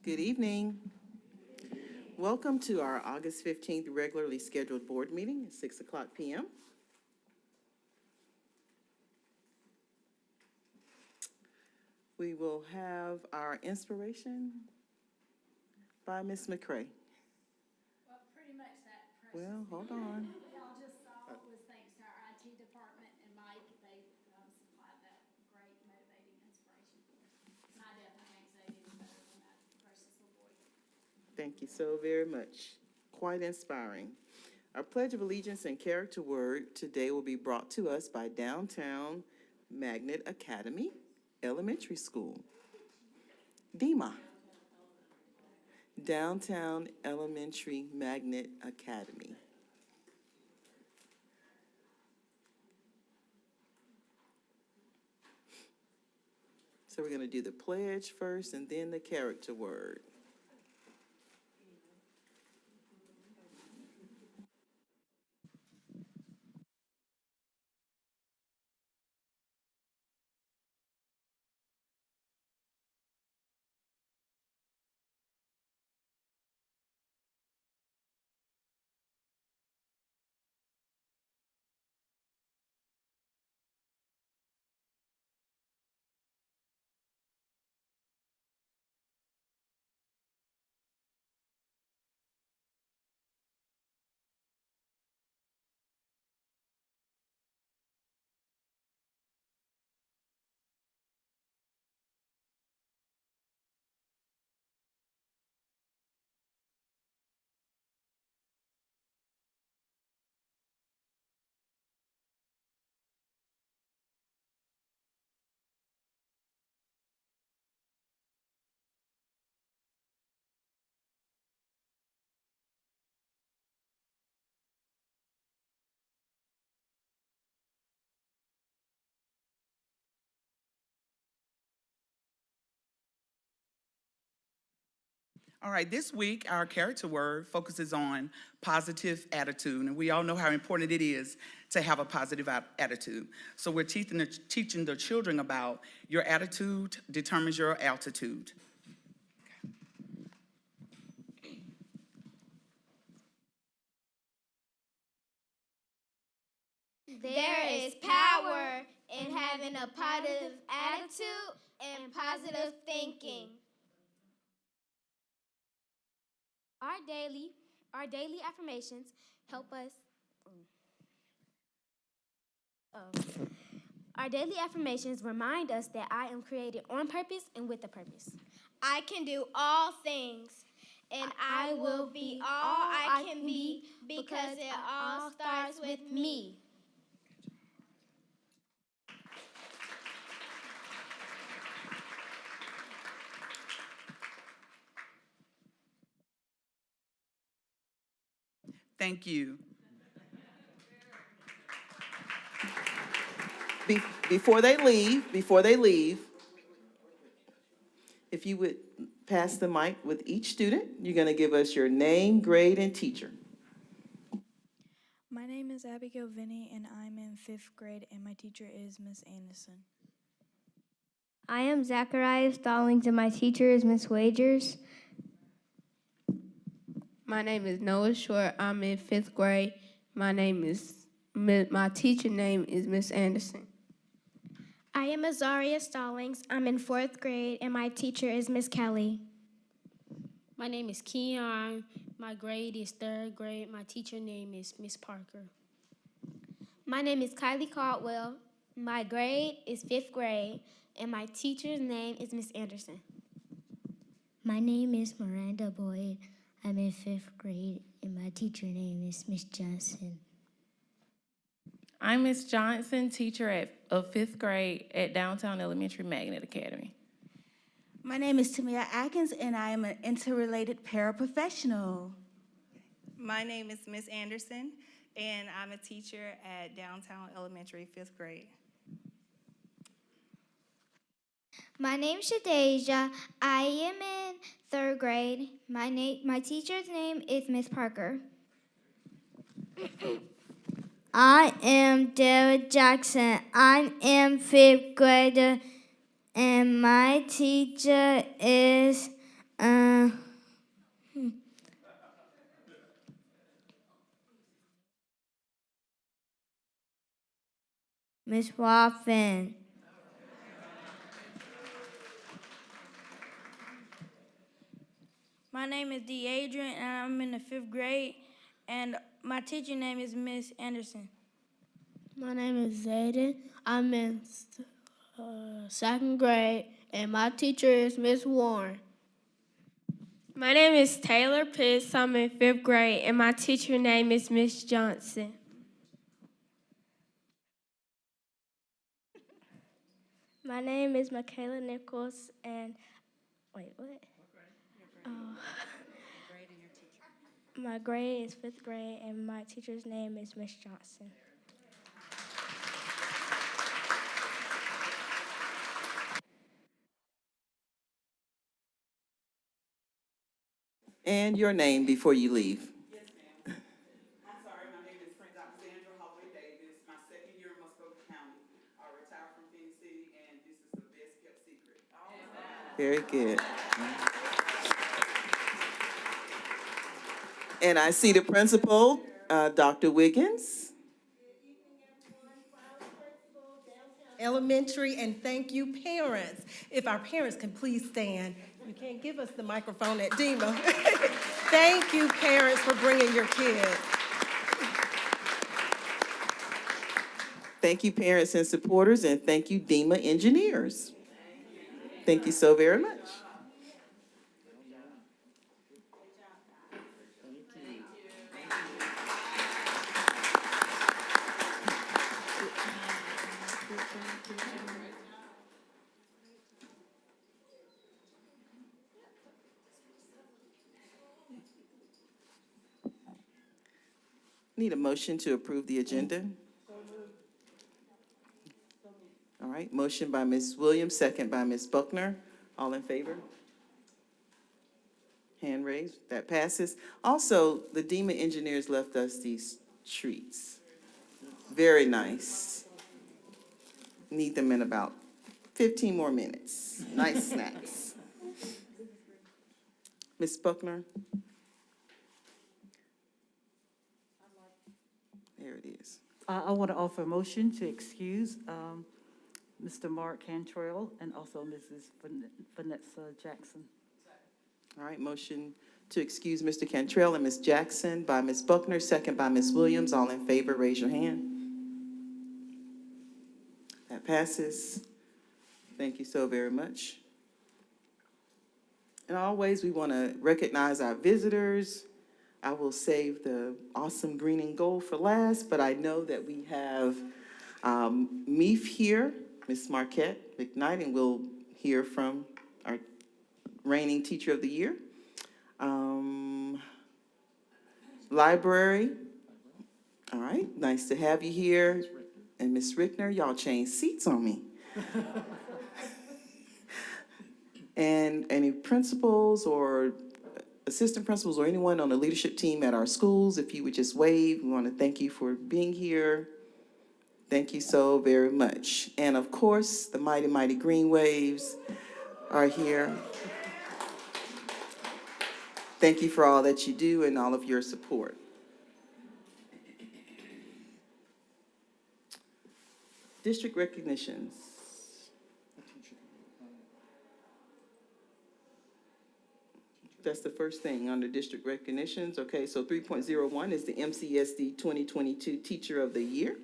Good evening. Welcome to our August 15th regularly scheduled board meeting at 6 o'clock p.m. We will have our inspiration by Ms. McCrae. Well, pretty much that. Well, hold on. We all just saw it was thanks to our IT department and Mike. They supplied that great motivating inspiration for us. And I definitely can't say it any better than that precious little boy. Thank you so very much. Quite inspiring. Our Pledge of Allegiance and character word today will be brought to us by Downtown Magnet Academy Elementary School. DEMA. Downtown Elementary Magnet Academy. So we're going to do the pledge first and then the character word. All right, this week our character word focuses on positive attitude, and we all know how important it is to have a positive attitude. So we're teaching the children about your attitude determines your altitude. There is power in having a positive attitude and positive thinking. Our daily affirmations help us. Our daily affirmations remind us that I am created on purpose and with a purpose. I can do all things, and I will be all I can be because it all starts with me. Thank you. Before they leave, if you would pass the mic with each student, you're going to give us your name, grade, and teacher. My name is Abigail Vinny, and I'm in 5th grade, and my teacher is Miss Anderson. I am Zachariah Stallings, and my teacher is Miss Wagers. My name is Noah Short. I'm in 5th grade. My teacher name is Miss Anderson. I am Azaria Stallings. I'm in 4th grade, and my teacher is Miss Kelly. My name is Keon. My grade is 3rd grade. My teacher name is Miss Parker. My name is Kylie Caldwell. My grade is 5th grade, and my teacher's name is Miss Anderson. My name is Miranda Boyd. I'm in 5th grade, and my teacher name is Miss Johnson. I'm Miss Johnson, teacher of 5th grade at Downtown Elementary Magnet Academy. My name is Tamia Atkins, and I am an interrelated paraprofessional. My name is Miss Anderson, and I'm a teacher at Downtown Elementary 5th grade. My name is Shadeja. I am in 3rd grade. My teacher's name is Miss Parker. I am Derek Jackson. I am 5th grader, and my teacher is Uh, Miss Waffen. My name is D. Adrian, and I'm in the 5th grade, and my teacher name is Miss Anderson. My name is Zayden. I'm in second grade, and my teacher is Miss Warren. My name is Taylor Pitts. I'm in 5th grade, and my teacher name is Miss Johnson. My name is Michaela Nichols, and wait, what? Oh. My grade is 5th grade, and my teacher's name is Miss Johnson. And your name before you leave. I'm sorry, my name is Dr. Sandra Holloway Davis. My second year in Muscogee County. I retired from Phoenix City, and this is the best kept secret. Very good. And I see the principal, Dr. Wiggins. Elementary, and thank you, parents. If our parents can please stand. You can't give us the microphone at DEMA. Thank you, parents, for bringing your kids. Thank you, parents and supporters, and thank you, DEMA engineers. Thank you so very much. Need a motion to approve the agenda? All right, motion by Ms. Williams, second by Ms. Buckner. All in favor? Hand raised, that passes. Also, the DEMA engineers left us these treats. Very nice. Need them in about 15 more minutes. Nice snacks. Ms. Buckner? There it is. I want to offer a motion to excuse Mr. Mark Cantrell and also Mrs. Vanessa Jackson. All right, motion to excuse Mr. Cantrell and Ms. Jackson by Ms. Buckner, second by Ms. Williams. All in favor, raise your hand. That passes. Thank you so very much. And always, we want to recognize our visitors. I will save the awesome green and gold for last, but I know that we have MEEF here, Ms. Marquette McKnight, and we'll hear from our reigning Teacher of the Year. Library, all right, nice to have you here. And Ms. Rickner, y'all changed seats on me. And any principals or assistant principals or anyone on the leadership team at our schools, if you would just wave, we want to thank you for being here. Thank you so very much. And of course, the mighty, mighty Green Waves are here. Thank you for all that you do and all of your support. District recognitions. That's the first thing under district recognitions. Okay, so 3.01 is the MCSD 2022 Teacher of the Year.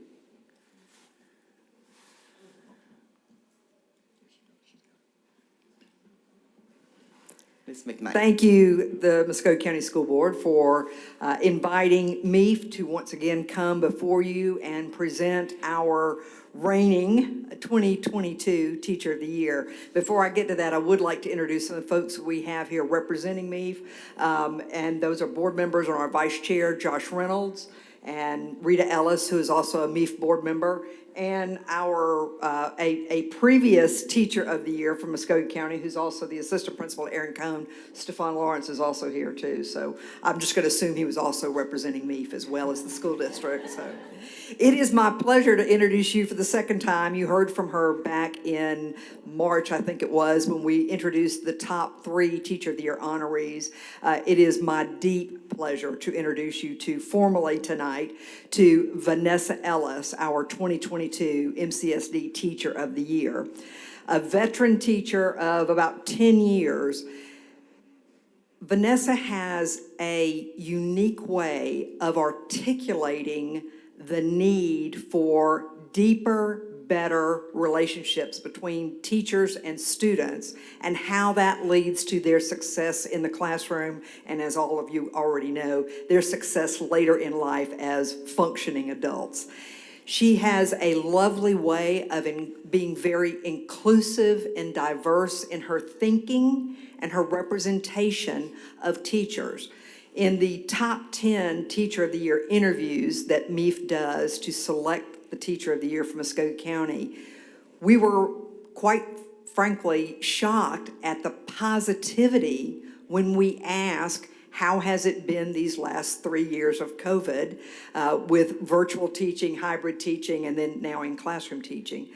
Ms. McKnight. Thank you, the Muscogee County School Board, for inviting MEEF to once again come before you and present our reigning 2022 Teacher of the Year. Before I get to that, I would like to introduce some of the folks we have here representing MEEF, and those are board members and our Vice Chair, Josh Reynolds, and Rita Ellis, who is also a MEEF board member, and a previous teacher of the year from Muscogee County, who's also the assistant principal, Aaron Cohn. Stefan Lawrence is also here too. So I'm just going to assume he was also representing MEAF as well as the school district. So it is my pleasure to introduce you for the second time. You heard from her back in March, I think it was, when we introduced the top 3 Teacher of the Year honorees. It is my deep pleasure to introduce you to formally tonight to Vanessa Ellis, our 2022 MCSD Teacher of the Year. A veteran teacher of about 10 years, Vanessa has a unique way of articulating the need for deeper, better relationships between teachers and students and how that leads to their success in the classroom and, as all of you already know, their success later in life as functioning adults. She has a lovely way of being very inclusive and diverse in her thinking and her representation of teachers. In the top 10 Teacher of the Year interviews that MEAF does to select the Teacher of the Year from Muscogee County, we were quite frankly shocked at the positivity when we ask, how has it been these last 3 years of COVID with virtual teaching, hybrid teaching, and then now in classroom teaching?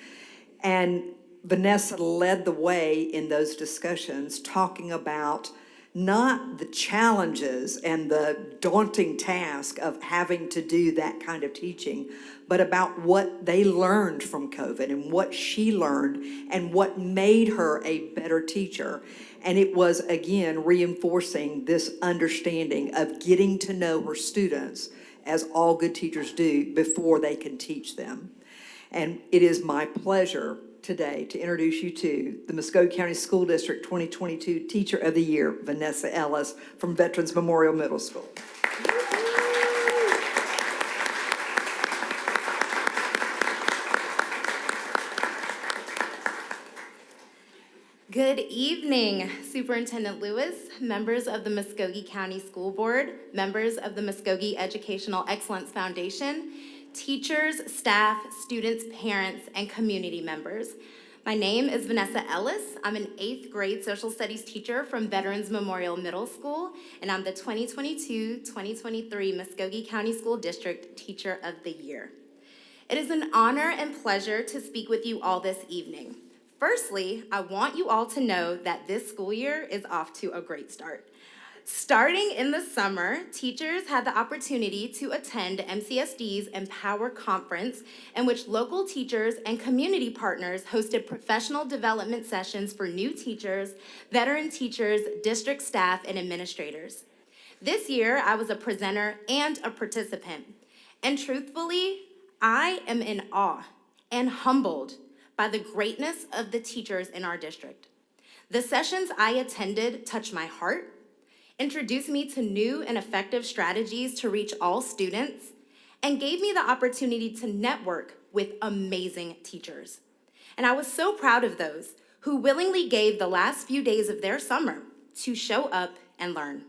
And Vanessa led the way in those discussions, talking about not the challenges and the daunting task of having to do that kind of teaching, but about what they learned from COVID and what she learned and what made her a better teacher. And it was, again, reinforcing this understanding of getting to know her students, as all good teachers do, before they can teach them. And it is my pleasure today to introduce you to the Muscogee County School District 2022 Teacher of the Year, Vanessa Ellis from Veterans Memorial Middle School. Good evening, Superintendent Lewis, members of the Muscogee County School Board, members of the Muscogee Educational Excellence Foundation, teachers, staff, students, parents, and community members. My name is Vanessa Ellis. I'm an 8th grade social studies teacher from Veterans Memorial Middle School, and I'm the 2022-2023 Muscogee County School District Teacher of the Year. It is an honor and pleasure to speak with you all this evening. Firstly, I want you all to know that this school year is off to a great start. Starting in the summer, teachers had the opportunity to attend MCSD's Empower Conference, in which local teachers and community partners hosted professional development sessions for new teachers, veteran teachers, district staff, and administrators. This year, I was a presenter and a participant. And truthfully, I am in awe and humbled by the greatness of the teachers in our district. The sessions I attended touched my heart, introduced me to new and effective strategies to reach all students, and gave me the opportunity to network with amazing teachers. And I was so proud of those who willingly gave the last few days of their summer to show up and learn.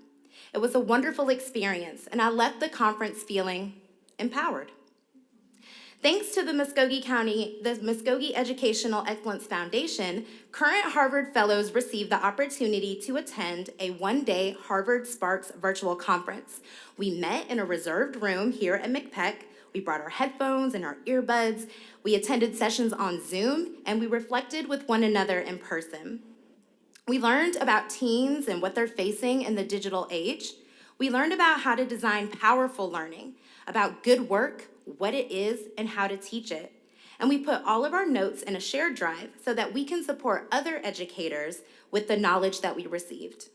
It was a wonderful experience, and I left the conference feeling empowered. Thanks to the Muscogee Educational Excellence Foundation, current Harvard Fellows received the opportunity to attend a one-day Harvard Sparks virtual conference. We met in a reserved room here at McPeck. We brought our headphones and our earbuds. We attended sessions on Zoom, and we reflected with one another in person. We learned about teens and what they're facing in the digital age. We learned about how to design powerful learning, about good work, what it is, and how to teach it. And we put all of our notes in a shared drive so that we can support other educators with the knowledge that we received.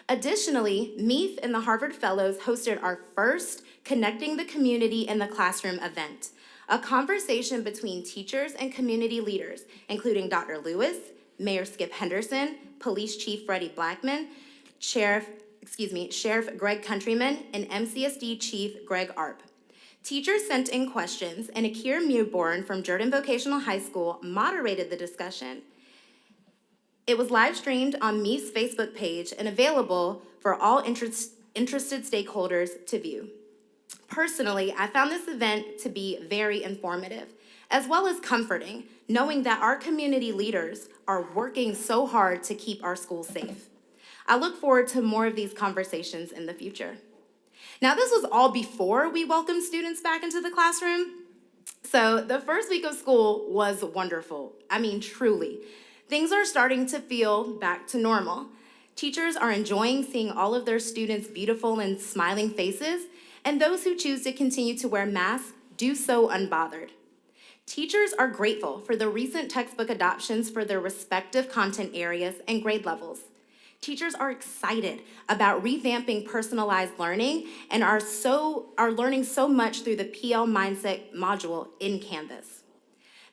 Additionally, MEAF and the Harvard Fellows hosted our first Connecting the Community in the Classroom event, a conversation between teachers and community leaders, including Dr. Lewis, Mayor Skip Henderson, Police Chief Freddie Blackman, Sheriff Greg Countryman, and MCSD Chief Greg Arp. Teachers sent in questions, and Akir Mewborn from Jordan Vocational High School moderated the discussion. It was live streamed on MEAF's Facebook page and available for all interested stakeholders to view. Personally, I found this event to be very informative, as well as comforting, knowing that our community leaders are working so hard to keep our schools safe. I look forward to more of these conversations in the future. Now, this was all before we welcomed students back into the classroom. So the first week of school was wonderful. I mean, truly. Things are starting to feel back to normal. Teachers are enjoying seeing all of their students' beautiful and smiling faces, and those who choose to continue to wear masks do so unbothered. Teachers are grateful for the recent textbook adoptions for their respective content areas and grade levels. Teachers are excited about revamping personalized learning and are learning so much through the PL Mindset module in Canvas.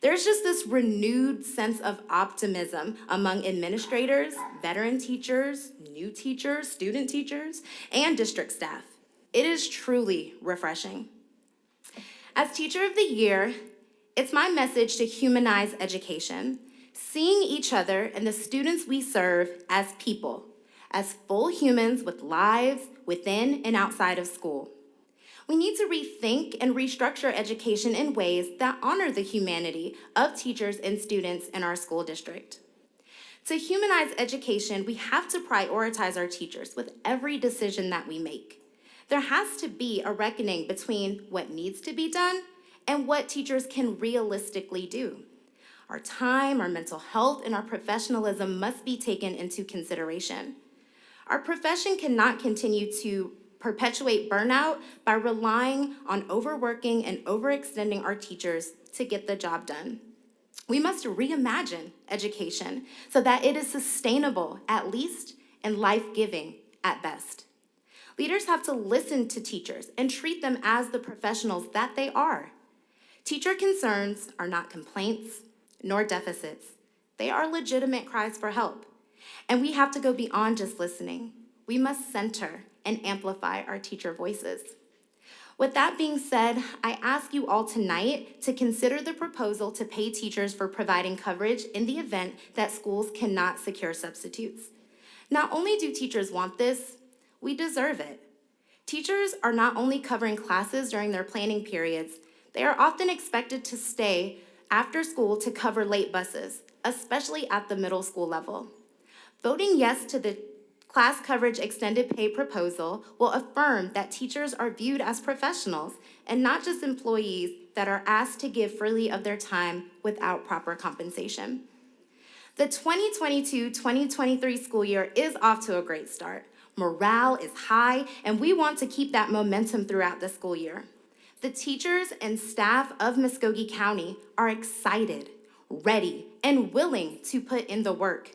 There's just this renewed sense of optimism among administrators, veteran teachers, new teachers, student teachers, and district staff. It is truly refreshing. As Teacher of the Year, it's my message to humanize education, seeing each other and the students we serve as people, as full humans with lives within and outside of school. We need to rethink and restructure education in ways that honor the humanity of teachers and students in our school district. To humanize education, we have to prioritize our teachers with every decision that we make. There has to be a reckoning between what needs to be done and what teachers can realistically do. Our time, our mental health, and our professionalism must be taken into consideration. Our profession cannot continue to perpetuate burnout by relying on overworking and overextending our teachers to get the job done. We must reimagine education so that it is sustainable at least and life-giving at best. Leaders have to listen to teachers and treat them as the professionals that they are. Teacher concerns are not complaints nor deficits. They are legitimate cries for help. And we have to go beyond just listening. We must center and amplify our teacher voices. With that being said, I ask you all tonight to consider the proposal to pay teachers for providing coverage in the event that schools cannot secure substitutes. Not only do teachers want this, we deserve it. Teachers are not only covering classes during their planning periods, they are often expected to stay after school to cover late buses, especially at the middle school level. Voting yes to the class coverage extended pay proposal will affirm that teachers are viewed as professionals and not just employees that are asked to give freely of their time without proper compensation. The 2022-2023 school year is off to a great start. Morale is high, and we want to keep that momentum throughout the school year. The teachers and staff of Muscogee County are excited, ready, and willing to put in the work.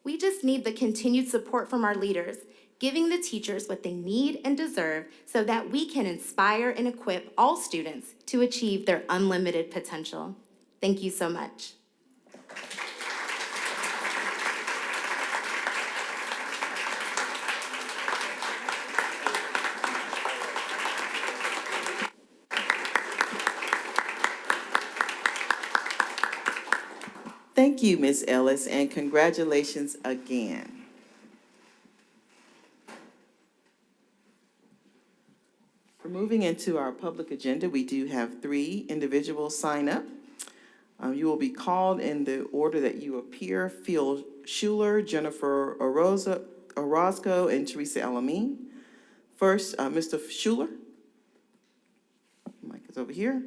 We just need the continued support from our leaders, giving the teachers what they need and deserve so that we can inspire and equip all students to achieve their unlimited potential. Thank you so much. Thank you, Ms. Ellis, and congratulations again. For moving into our public agenda, we do have 3 individuals sign up. You will be called in the order that you appear: Phil Schuler, Jennifer Orozco, and Teresa Alamine. First, Mr. Schuler. Mic is over here.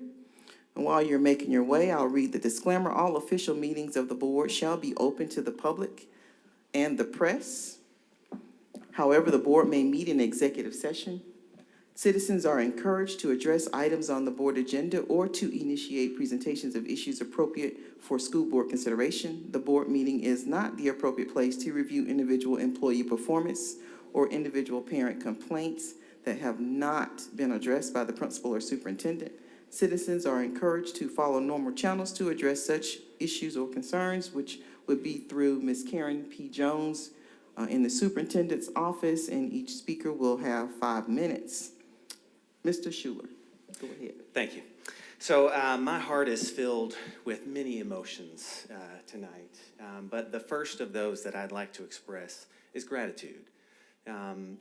And while you're making your way, I'll read the disclaimer. All official meetings of the board shall be open to the public and the press. However, the board may meet in executive session. Citizens are encouraged to address items on the board agenda or to initiate presentations of issues appropriate for school board consideration. The board meeting is not the appropriate place to review individual employee performance or individual parent complaints that have not been addressed by the principal or superintendent. Citizens are encouraged to follow normal channels to address such issues or concerns, which would be through Ms. Karen P. Jones in the superintendent's office, and each speaker will have 5 minutes. Mr. Schuler, go ahead. Thank you. So my heart is filled with many emotions tonight, but the first of those that I'd like to express is gratitude.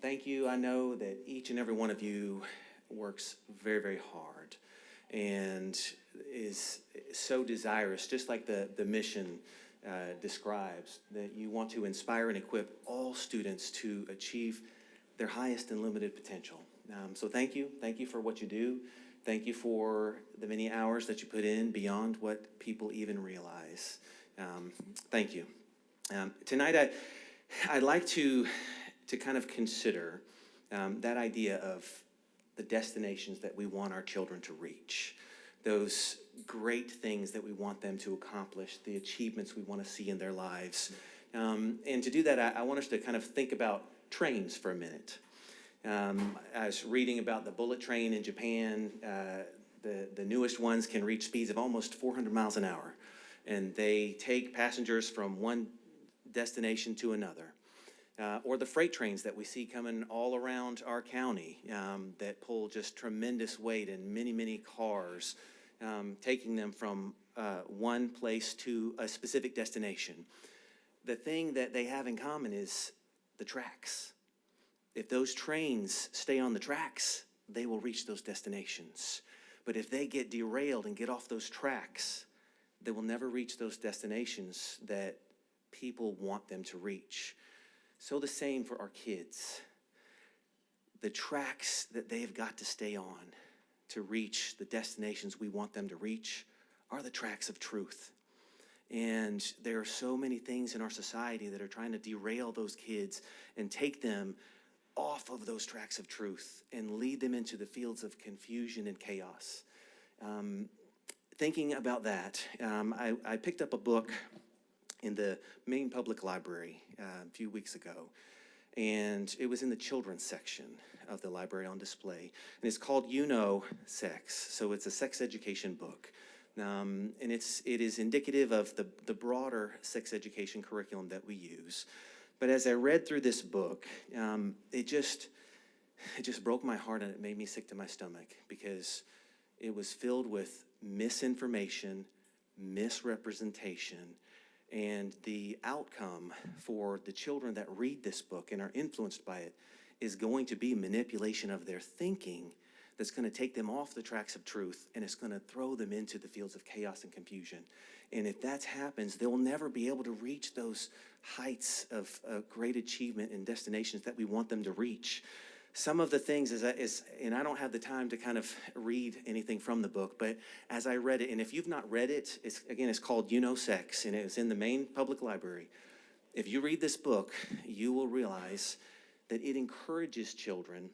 Thank you. I know that each and every one of you works very, very hard and is so desirous, just like the mission describes, that you want to inspire and equip all students to achieve their highest and limited potential. So thank you. Thank you for what you do. Thank you for the many hours that you put in beyond what people even realize. Thank you. Tonight, I'd like to kind of consider that idea of the destinations that we want our children to reach, those great things that we want them to accomplish, the achievements we want to see in their lives. And to do that, I want us to kind of think about trains for a minute. I was reading about the bullet train in Japan. The newest ones can reach speeds of almost 400 miles an hour, and they take passengers from one destination to another. Or the freight trains that we see coming all around our county that pull just tremendous weight and many, many cars, taking them from one place to a specific destination. The thing that they have in common is the tracks. If those trains stay on the tracks, they will reach those destinations. But if they get derailed and get off those tracks, they will never reach those destinations that people want them to reach. So the same for our kids. The tracks that they've got to stay on to reach the destinations we want them to reach are the tracks of truth. And there are so many things in our society that are trying to derail those kids and take them off of those tracks of truth and lead them into the fields of confusion and chaos. Thinking about that, I picked up a book in the main public library a few weeks ago, and it was in the children's section of the library on display, and it's called You Know Sex. So it's a sex education book, and it is indicative of the broader sex education curriculum that we use. But as I read through this book, it just broke my heart, and it made me sick to my stomach, because it was filled with misinformation, misrepresentation, and the outcome for the children that read this book and are influenced by it is going to be manipulation of their thinking that's going to take them off the tracks of truth, and it's going to throw them into the fields of chaos and confusion. And if that happens, they'll never be able to reach those heights of great achievement and destinations that we want them to reach. Some of the things and I don't have the time to kind of read anything from the book, but as I read it, and if you've not read it, it's called You Know Sex, and it's in the main public library. If you read this book, you will realize that it encourages children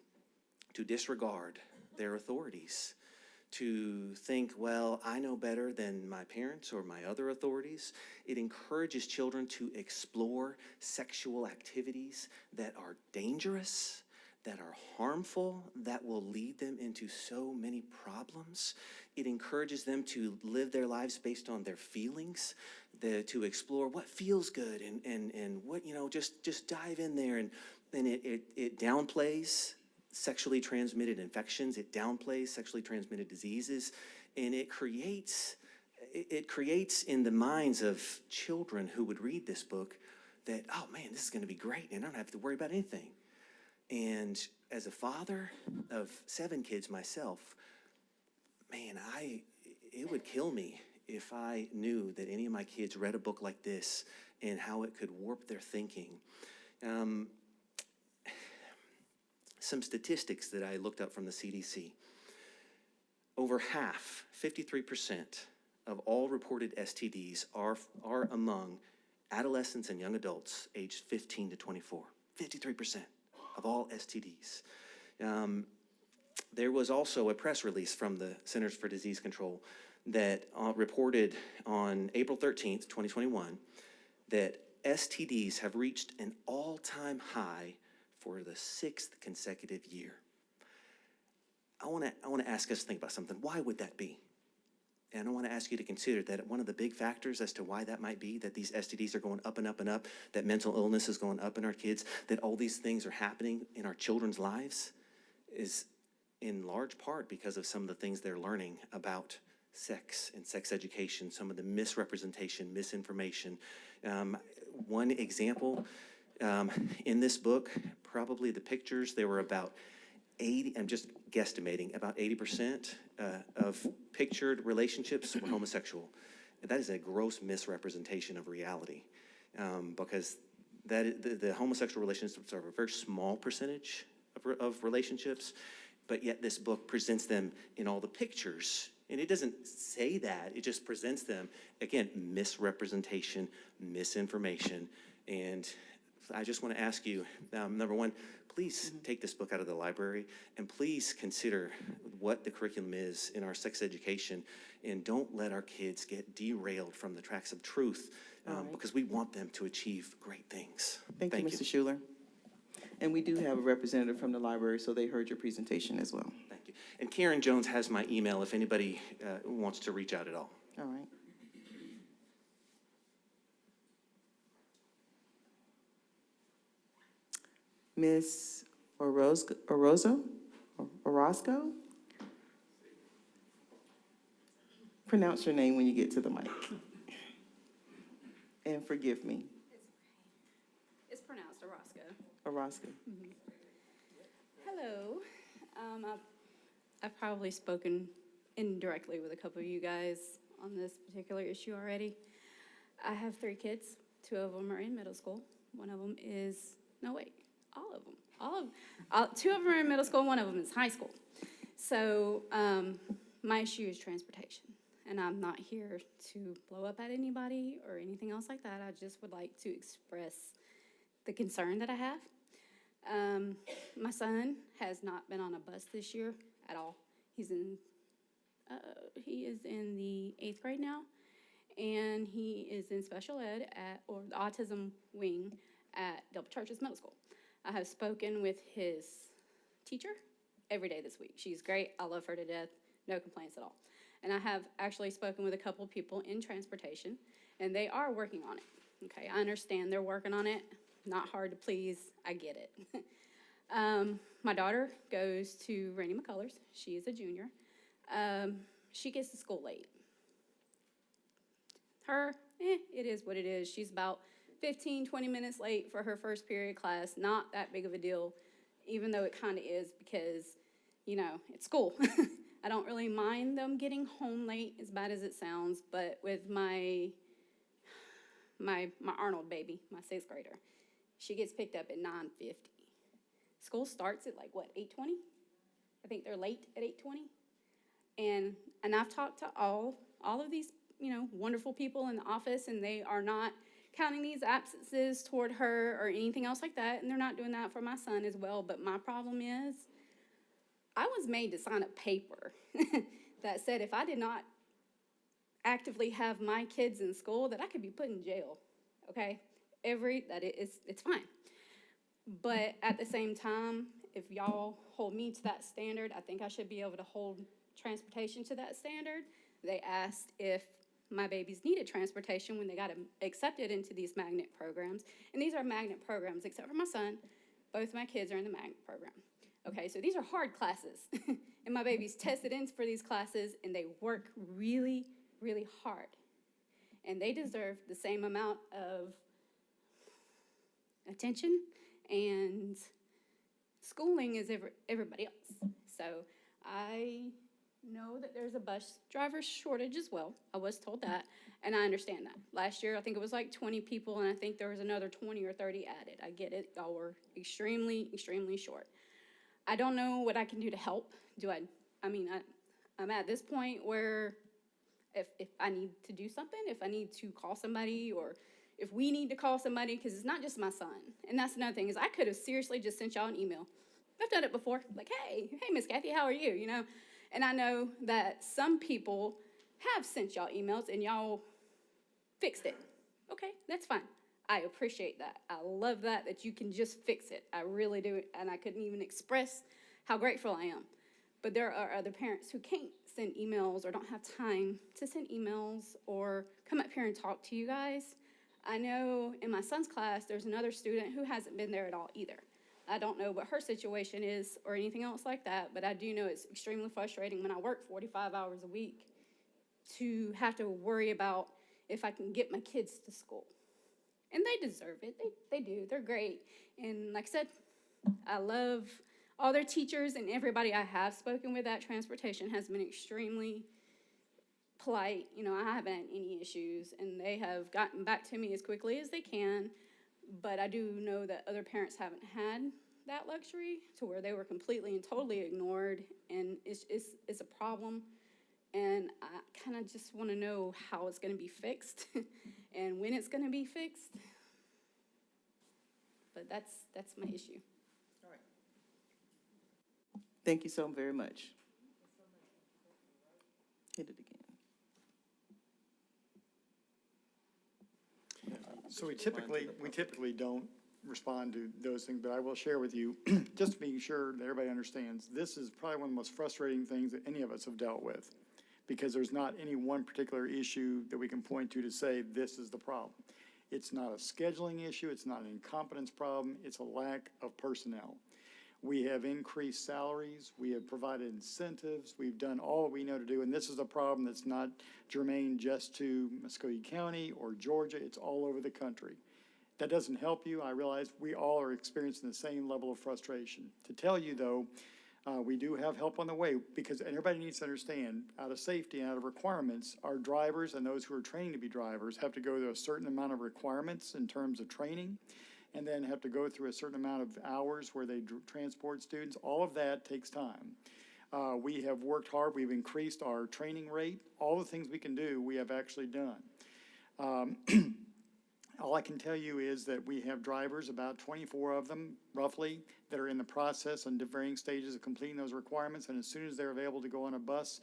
to disregard their authorities, to think, well, I know better than my parents or my other authorities. It encourages children to explore sexual activities that are dangerous, that are harmful, that will lead them into so many problems. It encourages them to live their lives based on their feelings, to explore what feels good and what, just dive in there. And it downplays sexually transmitted infections, it downplays sexually transmitted diseases, and it creates in the minds of children who would read this book that, oh man, this is gonna be great, and I don't have to worry about anything. And as a father of 7 kids myself, man, it would kill me if I knew that any of my kids read a book like this and how it could warp their thinking. Some statistics that I looked up from the CDC. Over half, 53% of all reported STDs are among adolescents and young adults aged 15 to 24. 53% of all STDs. There was also a press release from the Centers for Disease Control that reported on April 13th, 2021, that STDs have reached an all-time high for the 6th consecutive year. I want to ask us to think about something. Why would that be? And I want to ask you to consider that one of the big factors as to why that might be, that these STDs are going up and up and up, that mental illness is going up in our kids, that all these things are happening in our children's lives, is in large part because of some of the things they're learning about sex and sex education, some of the misrepresentation, misinformation. One example in this book, probably the pictures, there were about I'm just guesstimating, about 80% of pictured relationships were homosexual. And that is a gross misrepresentation of reality, because the homosexual relationships are a very small percentage of relationships, but yet this book presents them in all the pictures. And it doesn't say that, it just presents them, again, misrepresentation, misinformation. And I just want to ask you, number one, please take this book out of the library, and please consider what the curriculum is in our sex education, and don't let our kids get derailed from the tracks of truth, because we want them to achieve great things. Thank you, Mr. Schuler. And we do have a representative from the library, so they heard your presentation as well. Thank you. And Karen Jones has my email if anybody wants to reach out at all. All right. Ms. Orozco? Pronounce your name when you get to the mic. And forgive me. It's pronounced Orozco. Orozco. Mm-hmm. Hello. I've probably spoken indirectly with a couple of you guys on this particular issue already. I have 3 kids. 2 of them are in middle school. One of them is, no wait, all of them. 2 of them are in middle school, 1 of them is high school. So my issue is transportation. And I'm not here to blow up at anybody or anything else like that. I just would like to express the concern that I have. My son has not been on a bus this year at all. He is in the 8th grade now, and he is in special ed or the autism wing at Delta Church's middle school. I have spoken with his teacher every day this week. She's great. I love her to death. No complaints at all. And I have actually spoken with a couple of people in transportation, and they are working on it. Okay, I understand they're working on it. Not hard to please. I get it. My daughter goes to Randy McCullers. She is a junior. She gets to school late. It is what it is. She's about 15, 20 minutes late for her first period class. Not that big of a deal, even though it kind of is because, you know, it's school. I don't really mind them getting home late, as bad as it sounds, but with my Arnold baby, my 6th grader, she gets picked up at 9:50. School starts at like, what, 8:20? I think they're late at 8:20. And I've talked to all of these, you know, wonderful people in the office, and they are not counting these absences toward her or anything else like that, and they're not doing that for my son as well. But my problem is, I was made to sign a paper that said if I did not actively have my kids in school, that I could be put in jail, okay? It's fine. But at the same time, if y'all hold me to that standard, I think I should be able to hold transportation to that standard. They asked if my babies needed transportation when they got accepted into these magnet programs. And these are magnet programs, except for my son. Both my kids are in the magnet program. Okay, so these are hard classes, and my baby's tested in for these classes, and they work really, really hard. And they deserve the same amount of attention and schooling as everybody else. So I know that there's a bus driver shortage as well. I was told that, and I understand that. Last year, I think it was like 20 people, and I think there was another 20 or 30 added. I get it. Y'all were extremely, extremely short. I don't know what I can do to help. I'm at this point where if I need to do something, if I need to call somebody, or if we need to call somebody, because it's not just my son. And that's another thing, is I could have seriously just sent y'all an email. I've done it before, like, hey, Miss Kathy, how are you, you know? And I know that some people have sent y'all emails and y'all fixed it. Okay, that's fine. I appreciate that. I love that you can just fix it. I really do, and I couldn't even express how grateful I am. But there are other parents who can't send emails or don't have time to send emails or come up here and talk to you guys. I know in my son's class, there's another student who hasn't been there at all either. I don't know what her situation is or anything else like that, but I do know it's extremely frustrating when I work 45 hours a week to have to worry about if I can get my kids to school. And they deserve it. They do. They're great. And like I said, I love all their teachers and everybody I have spoken with at transportation has been extremely polite. You know, I haven't had any issues, and they have gotten back to me as quickly as they can. But I do know that other parents haven't had that luxury to where they were completely and totally ignored, and it's a problem. And I kind of just want to know how it's going to be fixed and when it's going to be fixed. But that's my issue. Thank you so very much. Hit it again. So we typically don't respond to those things, but I will share with you, just to be sure that everybody understands, this is probably one of the most frustrating things that any of us have dealt with, because there's not any one particular issue that we can point to say this is the problem. It's not a scheduling issue, it's not an incompetence problem, it's a lack of personnel. We have increased salaries, we have provided incentives, we've done all we know to do, and this is a problem that's not germane just to Muscogee County or Georgia, it's all over the country. That doesn't help you. I realize we all are experiencing the same level of frustration. To tell you though, we do have help on the way, because everybody needs to understand, out of safety and out of requirements, our drivers and those who are training to be drivers have to go through a certain amount of requirements in terms of training, and then have to go through a certain amount of hours where they transport students. All of that takes time. We have worked hard. We've increased our training rate. All the things we can do, we have actually done. All I can tell you is that we have drivers, about 24 of them, roughly, that are in the process and varying stages of completing those requirements, and as soon as they're available to go on a bus,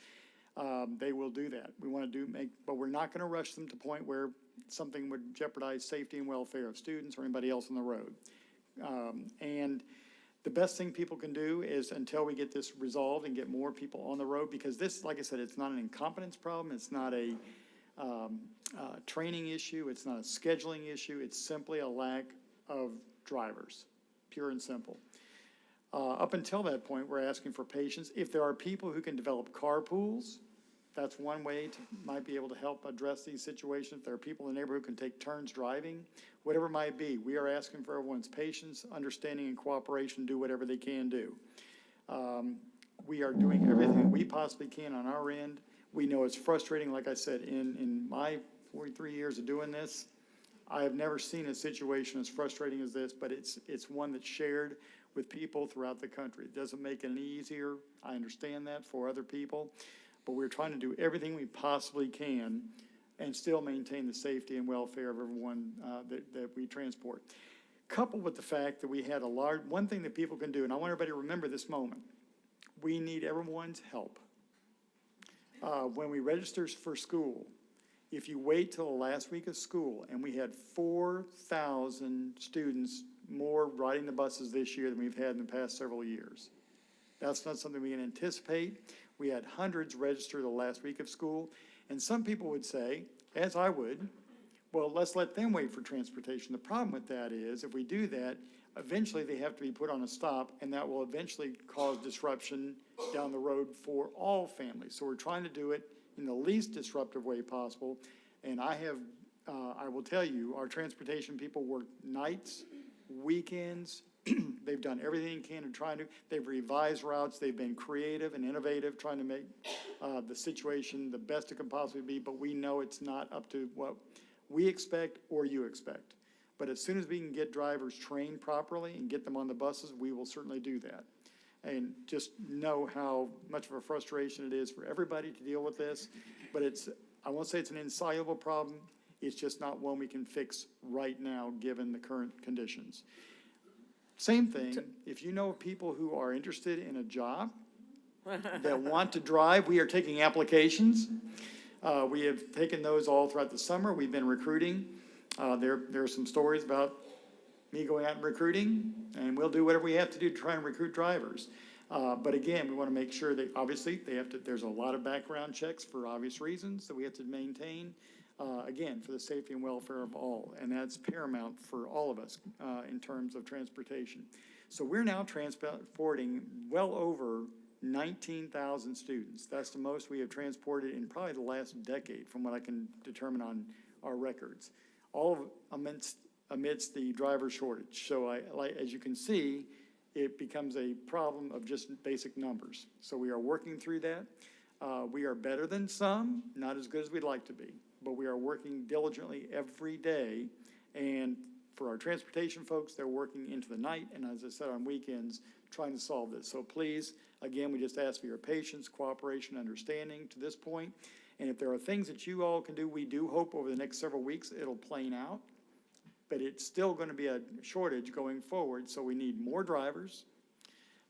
they will do that. We want to but we're not going to rush them to the point where something would jeopardize safety and welfare of students or anybody else on the road. And the best thing people can do is, until we get this resolved and get more people on the road, because this, like I said, it's not an incompetence problem, it's not a training issue, it's not a scheduling issue, it's simply a lack of drivers, pure and simple. Up until that point, we're asking for patience. If there are people who can develop carpools, that's one way to might be able to help address these situations. If there are people in the neighborhood who can take turns driving, whatever it might be, we are asking for everyone's patience, understanding, and cooperation, do whatever they can do. We are doing everything we possibly can on our end. We know it's frustrating. Like I said, in my 43 years of doing this, I have never seen a situation as frustrating as this, but it's one that's shared with people throughout the country. It doesn't make it any easier. I understand that for other people, but we're trying to do everything we possibly can and still maintain the safety and welfare of everyone that we transport. Coupled with the fact that we had one thing that people can do, and I want everybody to remember this moment, we need everyone's help. When we register for school, if you wait till the last week of school, and we had 4,000 students more riding the buses this year than we've had in the past several years. That's not something we can anticipate. We had hundreds register the last week of school, and some people would say, as I would, well, let's let them wait for transportation. The problem with that is, if we do that, eventually they have to be put on a stop, and that will eventually cause disruption down the road for all families. So we're trying to do it in the least disruptive way possible. And I will tell you, our transportation people work nights, weekends. They've done everything they can to try to, they've revised routes, they've been creative and innovative, trying to make the situation the best it can possibly be, but we know it's not up to what we expect or you expect. But as soon as we can get drivers trained properly and get them on the buses, we will certainly do that. And just know how much of a frustration it is for everybody to deal with this. But I won't say it's an insoluble problem. It's just not one we can fix right now, given the current conditions. Same thing, if you know people who are interested in a job that want to drive, we are taking applications. We have taken those all throughout the summer. We've been recruiting. There are some stories about me going out and recruiting, and we'll do whatever we have to do to try and recruit drivers. But again, we want to make sure that obviously there's a lot of background checks for obvious reasons that we have to maintain, again, for the safety and welfare of all. And that's paramount for all of us in terms of transportation. So we're now transporting well over 19,000 students. That's the most we have transported in probably the last decade, from what I can determine on our records, all amidst the driver shortage. So as you can see, it becomes a problem of just basic numbers. So we are working through that. We are better than some, not as good as we'd like to be, but we are working diligently every day. And for our transportation folks, they're working into the night, and as I said, on weekends, trying to solve this. So please, again, we just ask for your patience, cooperation, understanding to this point. And if there are things that you all can do, we do hope over the next several weeks it'll plane out. But it's still going to be a shortage going forward, so we need more drivers,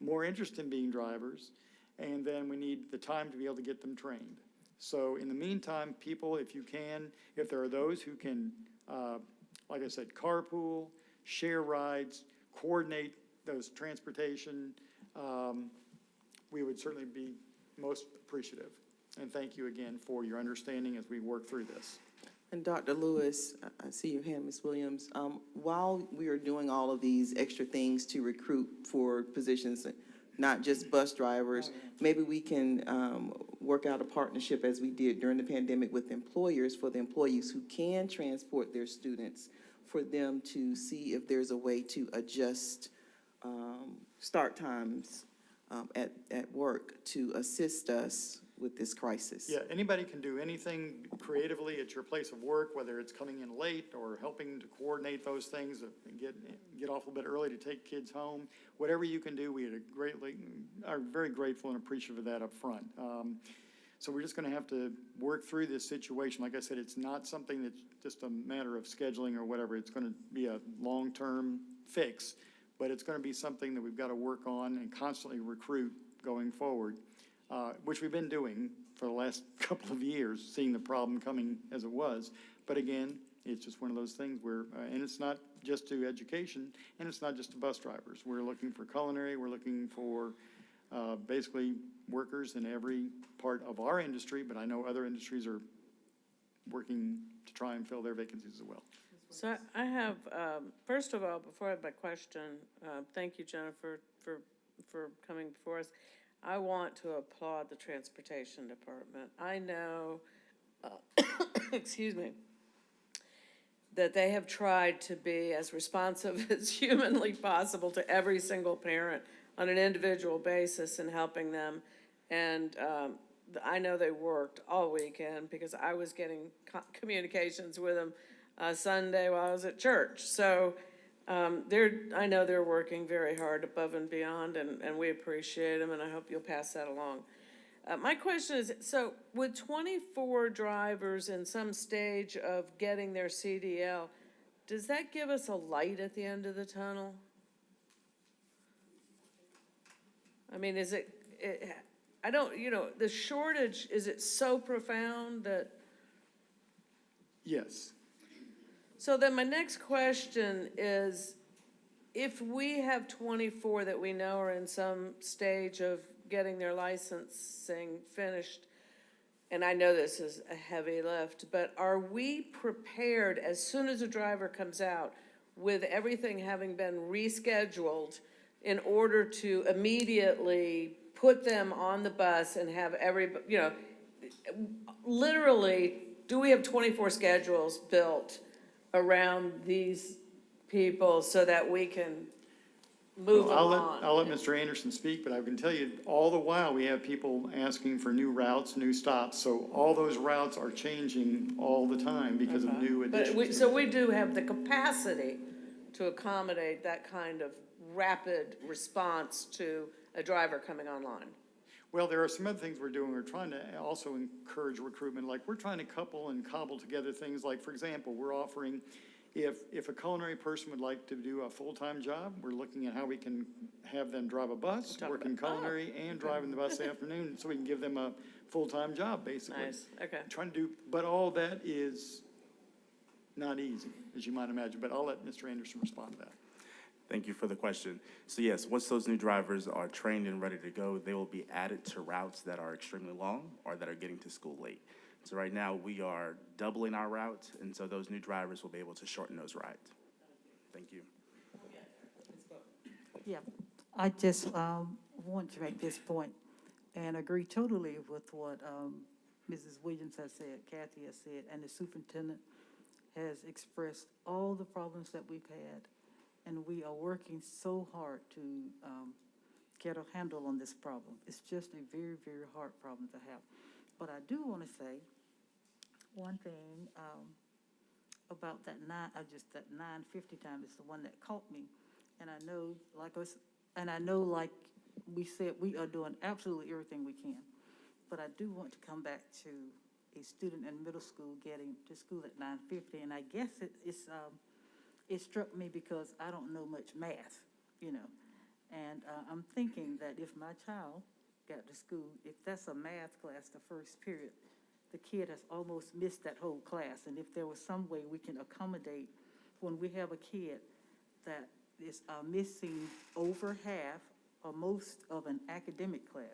more interest in being drivers, and then we need the time to be able to get them trained. So in the meantime, people, if you can, if there are those who can, like I said, carpool, share rides, coordinate those transportation, we would certainly be most appreciative. And thank you again for your understanding as we work through this. And Dr. Lewis, I see your hand, Ms. Williams. While we are doing all of these extra things to recruit for positions, not just bus drivers, maybe we can work out a partnership as we did during the pandemic with employers for the employees who can transport their students, for them to see if there's a way to adjust start times at work to assist us with this crisis. Yeah, anybody can do anything creatively at your place of work, whether it's coming in late or helping to coordinate those things, get off a bit early to take kids home. Whatever you can do, we are very grateful and appreciative of that up front. So we're just going to have to work through this situation. Like I said, it's not something that's just a matter of scheduling or whatever. It's going to be a long-term fix, but it's going to be something that we've got to work on and constantly recruit going forward. Which we've been doing for the last couple of years, seeing the problem coming as it was. But again, it's just one of those things where, and it's not just to education, and it's not just to bus drivers. We're looking for culinary, we're looking for basically workers in every part of our industry, but I know other industries are working to try and fill their vacancies as well. So I have, first of all, before I have my question, thank you, Jennifer, for coming before us. I want to applaud the Transportation Department. I know, excuse me, that they have tried to be as responsive as humanly possible to every single parent on an individual basis in helping them. And I know they worked all weekend because I was getting communications with them Sunday while I was at church. So I know they're working very hard above and beyond, and we appreciate them, and I hope you'll pass that along. My question is, so with 24 drivers in some stage of getting their CDL, does that give us a light at the end of the tunnel? I mean, is it I don't, the shortage, is it so profound that? Yes. So then my next question is, if we have 24 that we know are in some stage of getting their licensing finished, and I know this is a heavy lift, but are we prepared as soon as a driver comes out with everything having been rescheduled in order to immediately put them on the bus and have literally, do we have 24 schedules built around these people so that we can move them on? I'll let Mr. Anderson speak, but I can tell you, all the while, we have people asking for new routes, new stops. So all those routes are changing all the time because of new additions. So we do have the capacity to accommodate that kind of rapid response to a driver coming online. Well, there are some other things we're doing. We're trying to also encourage recruitment. Like, we're trying to couple and cobble together things like, for example, we're offering, if a culinary person would like to do a full-time job, we're looking at how we can have them drive a bus, work in culinary, and drive in the bus afternoon, so we can give them a full-time job, basically. Nice, okay. Trying to do, but all that is not easy, as you might imagine. But I'll let Mr. Anderson respond to that. Thank you for the question. So yes, once those new drivers are trained and ready to go, they will be added to routes that are extremely long or that are getting to school late. So right now we are doubling our routes, and so those new drivers will be able to shorten those rides. Thank you. Yeah, I just want to make this point and agree totally with what Mrs. Williams has said, Kathy has said, and the superintendent has expressed all the problems that we've had. and we are working so hard to get a handle on this problem. It's just a very, very hard problem to have. But I do want to say one thing about that that 9:50 time is the one that caught me, and I know, like we said, we are doing absolutely everything we can. But I do want to come back to a student in middle school getting to school at 9:50, and I guess it struck me because I don't know much math, and I'm thinking that if my child got to school, if that's a math class, the first period, the kid has almost missed that whole class. And if there was some way we can accommodate when we have a kid that is missing over half or most of an academic class,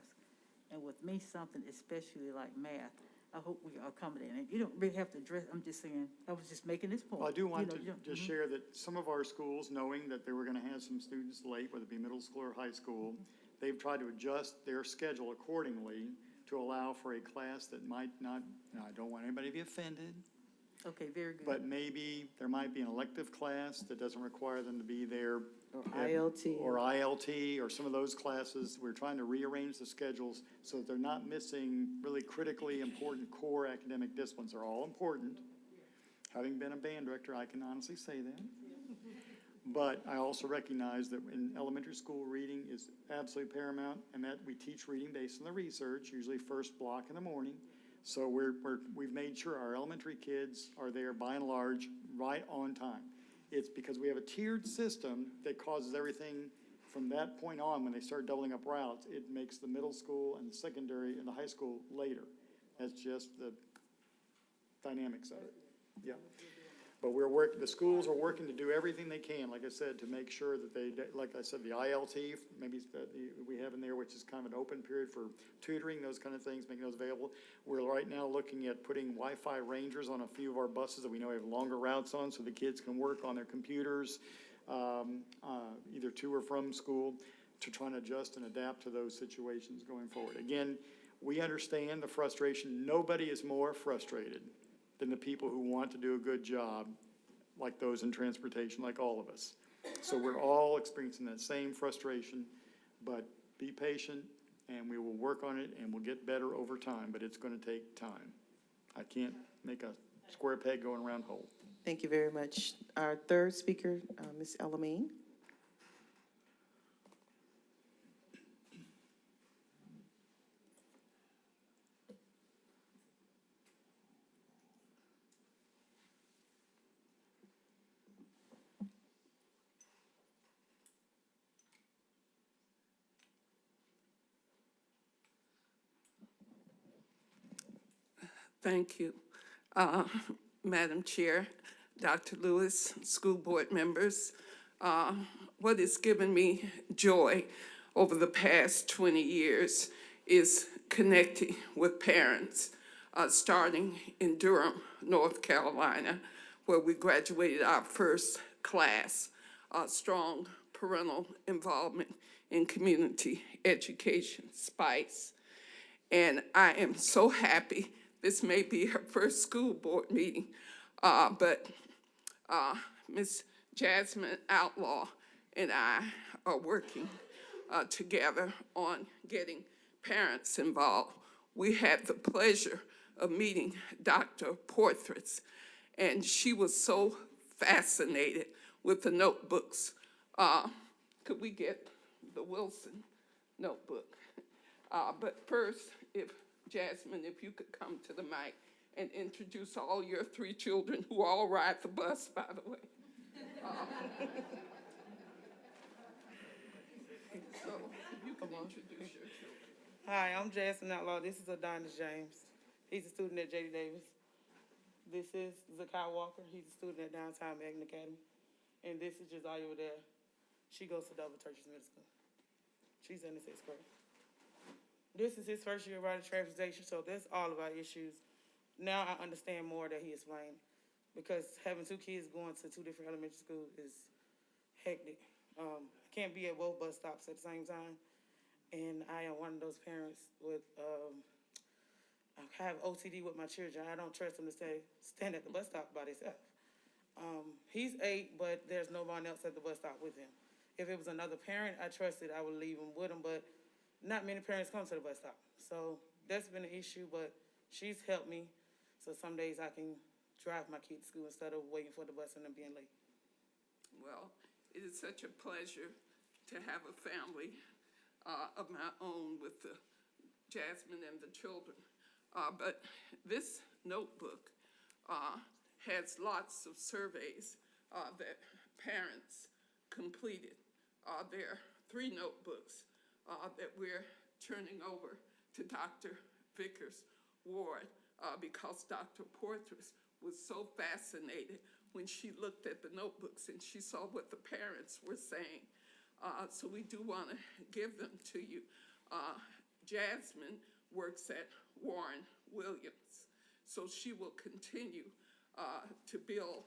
and with me something especially like math, I hope we are accommodating. You don't really have to address, I'm just saying, I was just making this point. Well, I do want to just share that some of our schools, knowing that they were going to have some students late, whether it be middle school or high school, they've tried to adjust their schedule accordingly to allow for a class that might not, now I don't want anybody to be offended. Okay, very good. But maybe there might be an elective class that doesn't require them to be there. Or ILT. Or ILT, or some of those classes. We're trying to rearrange the schedules so that they're not missing really critically important core academic disciplines. They're all important. Having been a band director, I can honestly say that. But I also recognize that in elementary school, reading is absolutely paramount, and that we teach reading based on the research, usually first block in the morning. So we've made sure our elementary kids are there by and large right on time. It's because we have a tiered system that causes everything from that point on, when they start doubling up routes, it makes the middle school and the secondary and the high school later. That's just the dynamics of it. Yeah. But the schools are working to do everything they can, like I said, to make sure that they, like I said, the ILT, maybe we have in there, which is kind of an open period for tutoring, those kind of things, making those available. We're right now looking at putting Wi-Fi rangers on a few of our buses that we know have longer routes on, so the kids can work on their computers, either to or from school, to try and adjust and adapt to those situations going forward. Again, we understand the frustration. Nobody is more frustrated than the people who want to do a good job, like those in transportation, like all of us. So we're all experiencing that same frustration, but be patient, and we will work on it, and we'll get better over time, but it's going to take time. I can't make a square peg go in a round hole. Thank you very much. Our third speaker, Ms. Elamine. Thank you. Madam Chair, Dr. Lewis, school board members, what has given me joy over the past 20 years is connecting with parents, starting in Durham, North Carolina, where we graduated our first class, strong parental involvement in community education, SPICE. And I am so happy. This may be her first school board meeting, but Ms. Jasmine Outlaw and I are working together on getting parents involved. We had the pleasure of meeting Dr. Porthras, and she was so fascinated with the notebooks. Could we get the Wilson notebook? But first, Jasmine, if you could come to the mic and introduce all your 3 children who all ride the bus, by the way. So you can introduce your children. Hi, I'm Jasmine Outlaw. This is Adonis James. He's a student at J.D. Davis. This is Zakai Walker. He's a student at Downtown Magnet Academy. And this is Josiah Waddell. She goes to Double Churches Middle School. She's in the 6th grade. This is his first year riding transportation, so that's all of our issues. Now I understand more that he explained, because having 2 kids going to 2 different elementary schools is hectic. I can't be at both bus stops at the same time, and I am one of those parents with, I have OCD with my children. I don't trust them to stand at the bus stop by themselves. He's 8, but there's no one else at the bus stop with him. If it was another parent I trusted, I would leave him with him, but not many parents come to the bus stop. So that's been an issue, but she's helped me. So some days I can drive my kid to school instead of waiting for the bus and them being late. Well, it is such a pleasure to have a family of my own with the Jasmine and the children. But this notebook has lots of surveys that parents completed. There are 3 notebooks that we're turning over to Dr. Vickers Ward because Dr. Portress was so fascinated when she looked at the notebooks and she saw what the parents were saying. So we do want to give them to you. Jasmine works at Warren Williams, so she will continue to build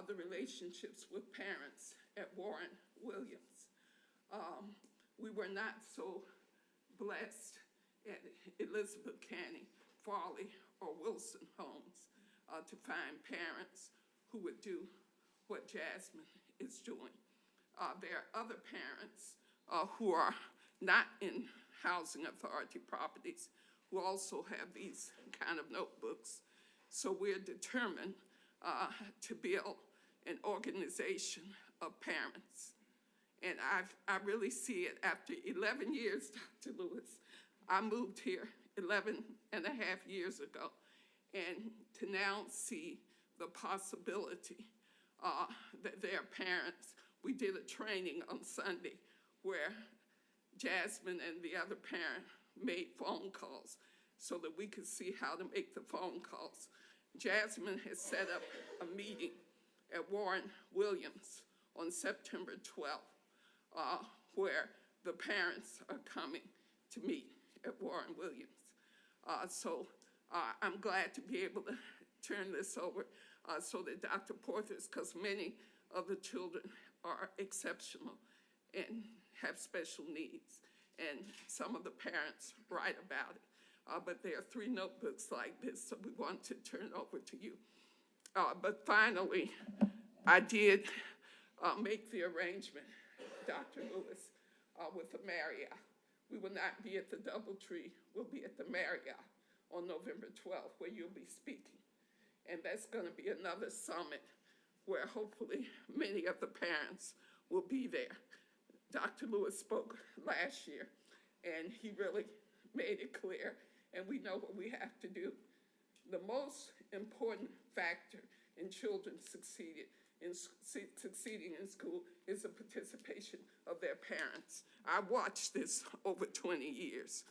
the relationships with parents at Warren Williams. We were not so blessed at Elizabeth Canning, Farley, or Wilson Homes to find parents who would do what Jasmine is doing. There are other parents who are not in housing authority properties who also have these kind of notebooks. So we're determined to build an organization of parents. And I really see it after 11 years, Dr. Lewis. I moved here 11 and a half years ago. And to now see the possibility that their parents, we did a training on Sunday where Jasmine and the other parent made phone calls so that we could see how to make the phone calls. Jasmine has set up a meeting at Warren Williams on September 12th, where the parents are coming to meet at Warren Williams. So I'm glad to be able to turn this over so that Dr. Porthers, because many of the children are exceptional and have special needs, and some of the parents write about it. But there are 3 notebooks like this, so we want to turn it over to you. But finally, I did make the arrangement, Dr. Lewis, with the Marriott. We will not be at the DoubleTree, we'll be at the Marriott on November 12th, where you'll be speaking. And that's going to be another summit where hopefully many of the parents will be there. Dr. Lewis spoke last year, and he really made it clear, and we know what we have to do. The most important factor in children succeeding in school is the participation of their parents. I watched this over 20 years.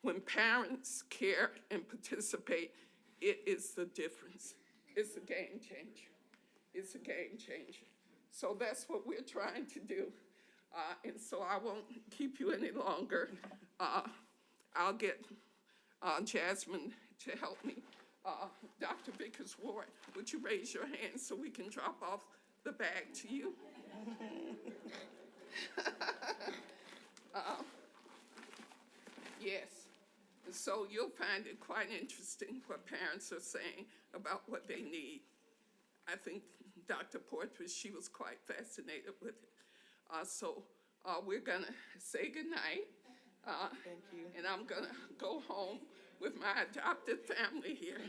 When parents care and participate, it is the difference. It's a game changer. It's a game changer. So that's what we're trying to do. And so I won't keep you any longer. I'll get Jasmine to help me. Dr. Vickers Ward, would you raise your hand so we can drop off the bag to you? Yes. So you'll find it quite interesting what parents are saying about what they need. I think Dr. Portress, she was quite fascinated with it. So we're gonna say goodnight. Thank you. And I'm gonna go home with my adopted family here.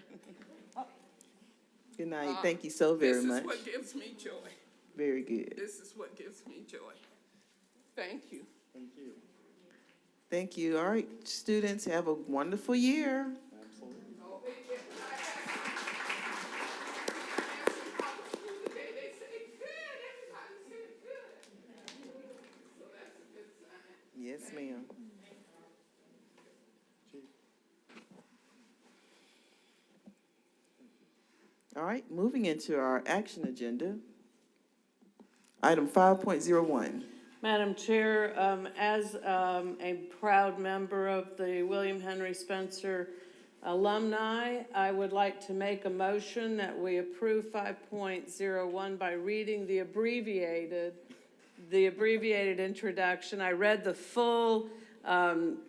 Good night. Thank you so very much. This is what gives me joy. Very good. This is what gives me joy. Thank you. Thank you. Thank you. All right, students, have a wonderful year. Absolutely. Yes, ma'am. All right, moving into our action agenda. Item 5.01. Madam Chair, as a proud member of the William Henry Spencer alumni, I would like to make a motion that we approve 5.01 by reading the abbreviated introduction. I read the full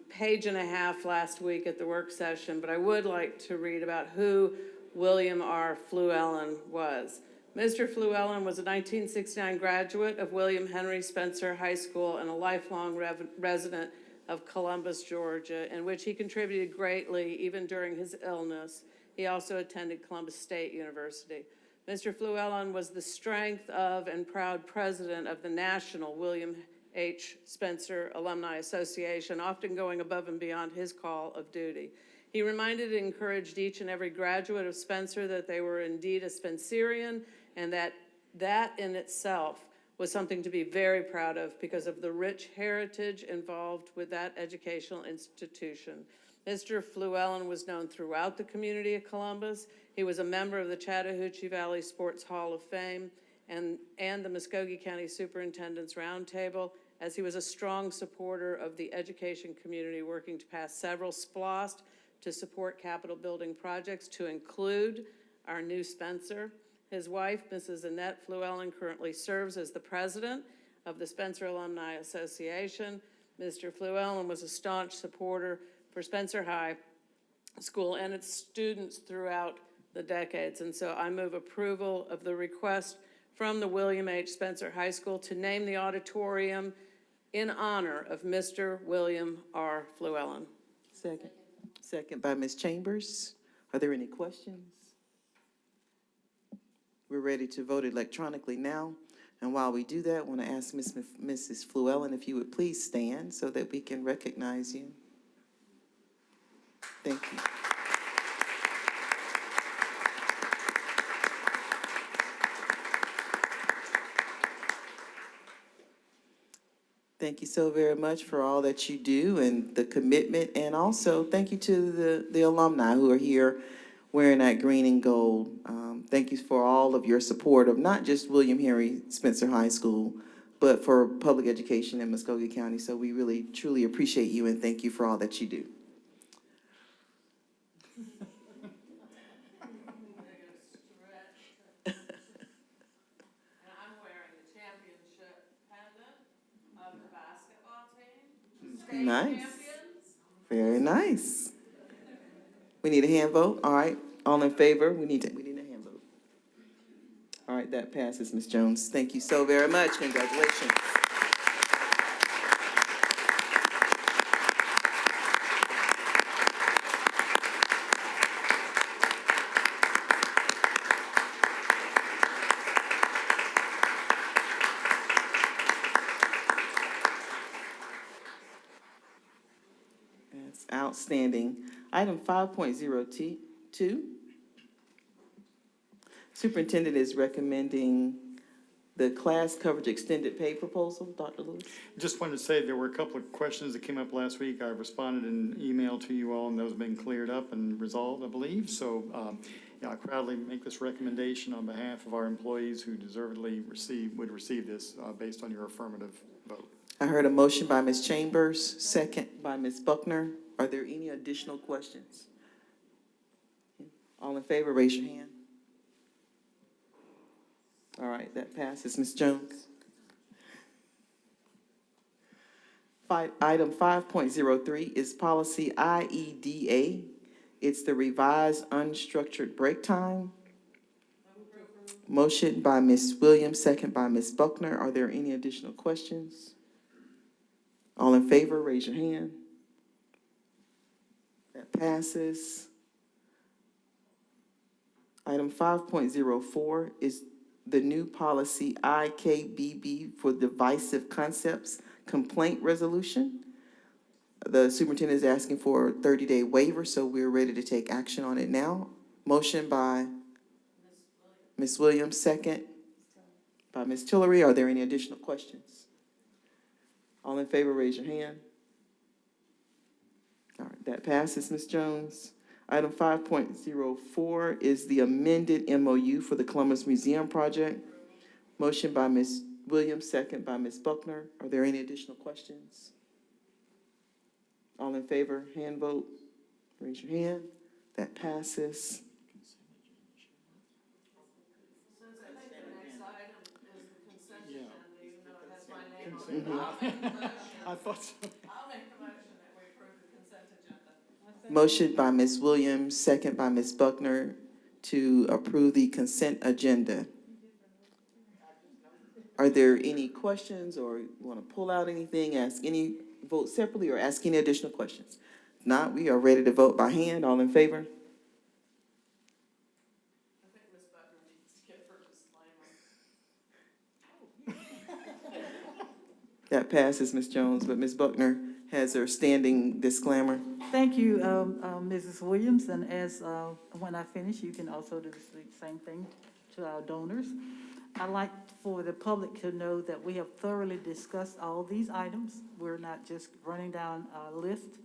page and a half last week at the work session, but I would like to read about who William R. Fluellen was. Mr. Flewellen was a 1969 graduate of William Henry Spencer High School and a lifelong resident of Columbus, Georgia, in which he contributed greatly even during his illness. He also attended Columbus State University. Mr. Flewellen was the strength of and proud president of the National William H. Spencer Alumni Association, often going above and beyond his call of duty. He reminded and encouraged each and every graduate of Spencer that they were indeed a Spencerian, and that in itself was something to be very proud of because of the rich heritage involved with that educational institution. Mr. Flewellen was known throughout the community of Columbus. He was a member of the Chattahoochee Valley Sports Hall of Fame and the Muscogee County Superintendent's Roundtable, as he was a strong supporter of the education community, working to pass several SPLOST to support Capitol building projects, to include our new Spencer. His wife, Mrs. Annette Flewellen, currently serves as the president of the Spencer Alumni Association. Mr. Flewellen was a staunch supporter for Spencer High School and its students throughout the decades. And so I move approval of the request from the William H. Spencer High School to name the auditorium in honor of Mr. William R. Flewellen. Second. Second by Ms. Chambers. Are there any questions? We're ready to vote electronically now. And while we do that, I want to ask Mrs. Flewellen if you would please stand so that we can recognize you. Thank you. Thank you so very much for all that you do and the commitment, and also thank you to the alumni who are here wearing that green and gold. Thank you for all of your support of not just William Henry Spencer High School, but for public education in Muscogee County. So we really, truly appreciate you and thank you for all that you do. Nice. Very nice. We need a hand vote. All right. All in favor? We need a hand vote. All right, that passes, Ms. Jones. Thank you so very much. Congratulations. That's outstanding. Item 5.02. Superintendent is recommending the class coverage extended pay proposal. Dr. Lewis? Just wanted to say there were a couple of questions that came up last week. I responded in email to you all, and those have been cleared up and resolved, I believe. So I proudly make this recommendation on behalf of our employees who deservedly would receive this based on your affirmative vote. I heard a motion by Ms. Chambers, second by Ms. Buckner. Are there any additional questions? All in favor, raise your hand. All right, that passes. Ms. Jones? Item 5.03 is policy IEDA. It's the revised unstructured break time. Motion by Ms. Williams, second by Ms. Buckner. Are there any additional questions? All in favor, raise your hand. That passes. Item 5.04 is the new policy IKBB for divisive concepts complaint resolution. The superintendent is asking for a 30-day waiver, so we're ready to take action on it now. Motion by Ms. Williams, second by Ms. Tillery. Are there any additional questions? All in favor, raise your hand. All right, that passes, Ms. Jones. Item 5.04 is the amended MOU for the Columbus Museum project. Motion by Ms. Williams, second by Ms. Buckner. Are there any additional questions? All in favor, hand vote. Raise your hand. That passes. I thought so. I'll make the motion that we approve the consent agenda. Motion by Ms. Williams, second by Ms. Buckner to approve the consent agenda. Are there any questions, or you want to pull out anything, vote separately, or ask any additional questions? If not, we are ready to vote by hand. All in favor? That passes, Ms. Jones, but Ms. Buckner has her standing disclaimer. Thank you, Mrs. Williams, and as, when I finish, you can also do the same thing to our donors. I'd like for the public to know that we have thoroughly discussed all these items. We're not just running down a list.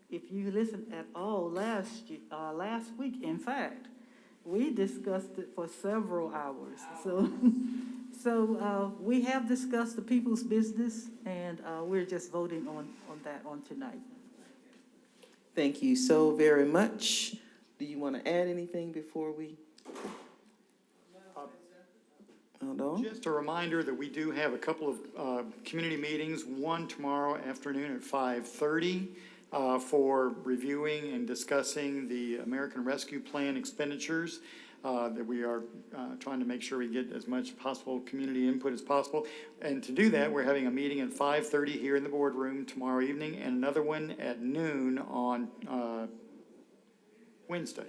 If you listened at all last week, in fact, we discussed it for several hours. So we have discussed the people's business, and we're just voting on that tonight. Thank you so very much. Do you want to add anything before we? Hold on. Just a reminder that we do have a couple of community meetings, one tomorrow afternoon at 5:30 for reviewing and discussing the American Rescue Plan expenditures. That we are trying to make sure we get as much possible community input as possible. And to do that, we're having a meeting at 5:30 here in the boardroom tomorrow evening, and another one at noon on Wednesday.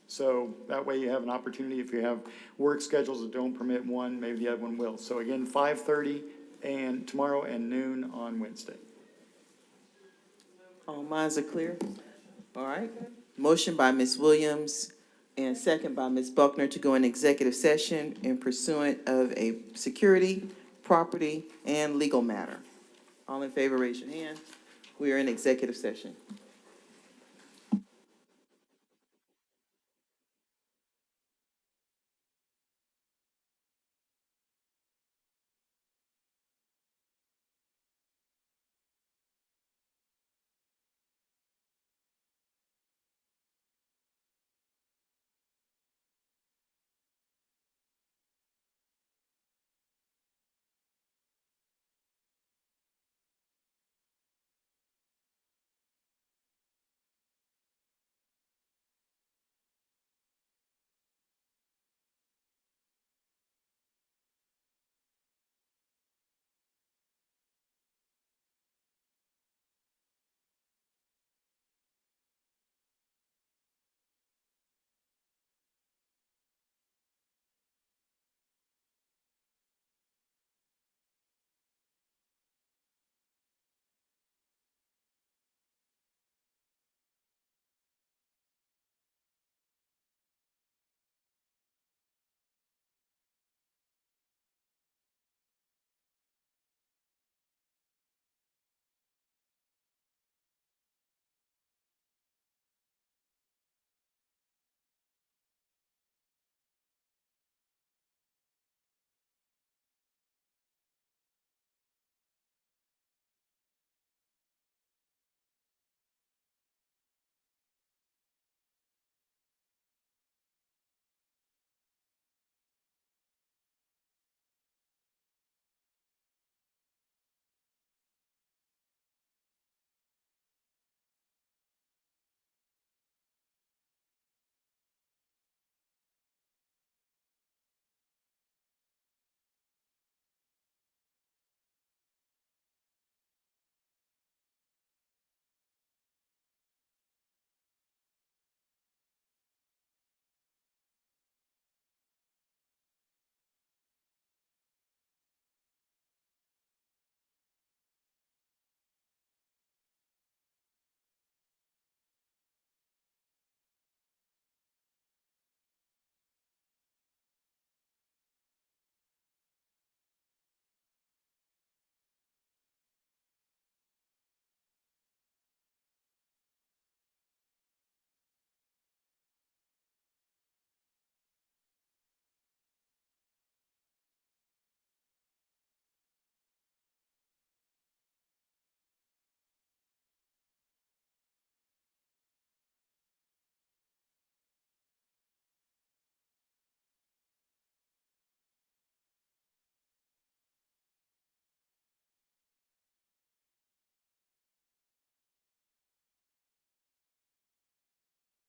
So that way you have an opportunity, if you have work schedules that don't permit one, maybe the other one will. So again, 5:30 and tomorrow and noon on Wednesday. All minds are clear? All right. Motion by Ms. Williams and second by Ms. Buckner to go in executive session in pursuant of a security, property, and legal matter. All in favor, raise your hand. We are in executive session.